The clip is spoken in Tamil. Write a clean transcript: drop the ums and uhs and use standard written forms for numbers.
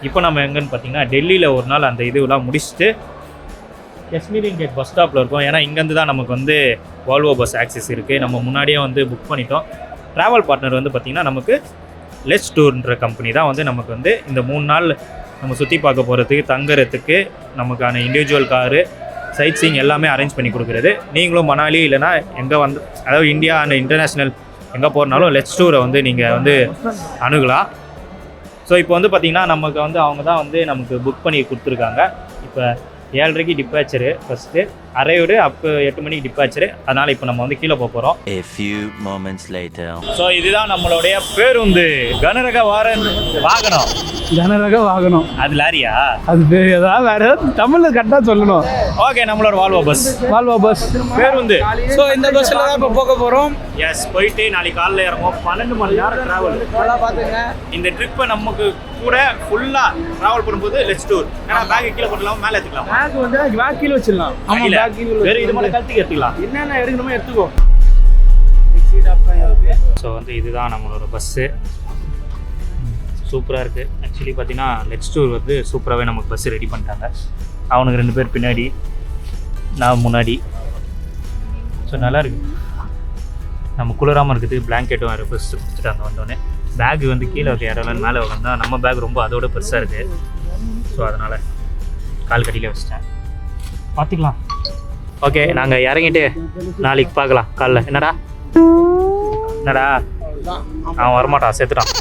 இப்போ நம்ம எங்கன்னு பார்த்தீங்கன்னா டெல்லியில் ஒரு நாள் அந்த இதுவெல்லாம் முடிச்சுட்டு காஷ்மீரி கேட் பஸ் ஸ்டாப்பில் இருக்கோம். ஏன்னா இங்கேருந்து தான் நமக்கு வந்து வால்வோ பஸ் ஆக்சஸ் இருக்குது. நம்ம முன்னாடியே வந்து புக் பண்ணிட்டோம். ட்ராவல் பார்ட்னர் வந்து பார்த்திங்கன்னா நமக்கு லெட்ஸ் டூர்ன்ற கம்பெனி தான் வந்து நமக்கு வந்து இந்த 3 நாள் நம்ம சுற்றி பார்க்க போகிறதுக்கு தங்குறதுக்கு நமக்கான இண்டிவிஜுவல் காரு சைட் சீயிங் எல்லாமே அரேஞ்ச் பண்ணி கொடுக்குறது. நீங்களும் மணாலி இல்லைனா எங்கே வந்து அதாவது இந்தியா அண்ட் இன்டர்நேஷ்னல் எங்கே போகிறனாலும் லெட்ஸ் டூரை வந்து நீங்கள் வந்து அணுகலாம். ஸோ இப்போ வந்து பார்த்திங்கன்னா நமக்கு வந்து அவங்க தான் வந்து நமக்கு புக் பண்ணி கொடுத்துருக்காங்க. இப்போ 7:30 டிப்பாச்சரு ஃபஸ்ட்டு, அரையோடு அப்போ 8 மணிக்கு டிப்பாச்சரு. அதனால் இப்போ நம்ம வந்து கீழே போக போகிறோம். ஸோ இதுதான் நம்மளுடைய பேருந்து கனரக வாகனம். கனரக வாகனம் அது லாரியா? அது ஏதாவது வேற ஏதாவது தமிழில் கரெக்டாக சொல்லணும். ஓகே, நம்மளோட வால்வோ பஸ் பேருந்து. ஸோ இந்த பஸ்ஸில் தான் இப்போ போக போகிறோம். எஸ், போயிட்டு நாளைக்கு காலையில் இறங்கும். 12 மணி நேரம் ட்ராவல். நல்லா பார்த்துங்க. இந்த ட்ரிப்பை நமக்கு கூட ஃபுல்லாக ட்ராவல் பண்ணும்போது லெட்ஸ் டூர். ஏன்னா பேக்கை கீழே போட்டுலாம் மேலே எடுத்துக்கலாம். பேக் வந்து பேக் கீழே வச்சிடலாம். வேறு இது மாதிரி கழுத்துக்கு எடுத்துக்கலாம். என்னென்ன எடுக்கணுமோ எடுத்துக்கோ. ஸோ வந்து இதுதான் நம்மளோட பஸ்ஸு. சூப்பராக இருக்குது. ஆக்சுவலி பார்த்தீங்கன்னா லெட்ஸ் டூர் வந்து சூப்பராகவே நமக்கு பஸ்ஸு ரெடி பண்ணிட்டாங்க. அவனுக்கு 2 பேர் பின்னாடி, நான் முன்னாடி. ஸோ நல்லாயிருக்கு. நம்ம குளிராமல் இருக்கிறதுக்கு பிளாங்கெட்டும் வேறு ஃபஸ்ட்டு கொடுத்துட்டாங்க. வந்தோடனே பேக் வந்து கீழே வைக்க இடம்லன்னு மேலே உட்காந்தா நம்ம பேக் ரொம்ப அதோட பெருசாக இருக்குது. ஸோ அதனால் கால் கட்டியில் வச்சிட்டேன். பார்த்துக்கலாம். ஓகே, நாங்கள் இறங்கிட்டு நாளைக்கு பார்க்கலாம் காலைல. என்னடா அவன் வரமாட்டான், சேர்த்துட்டான்.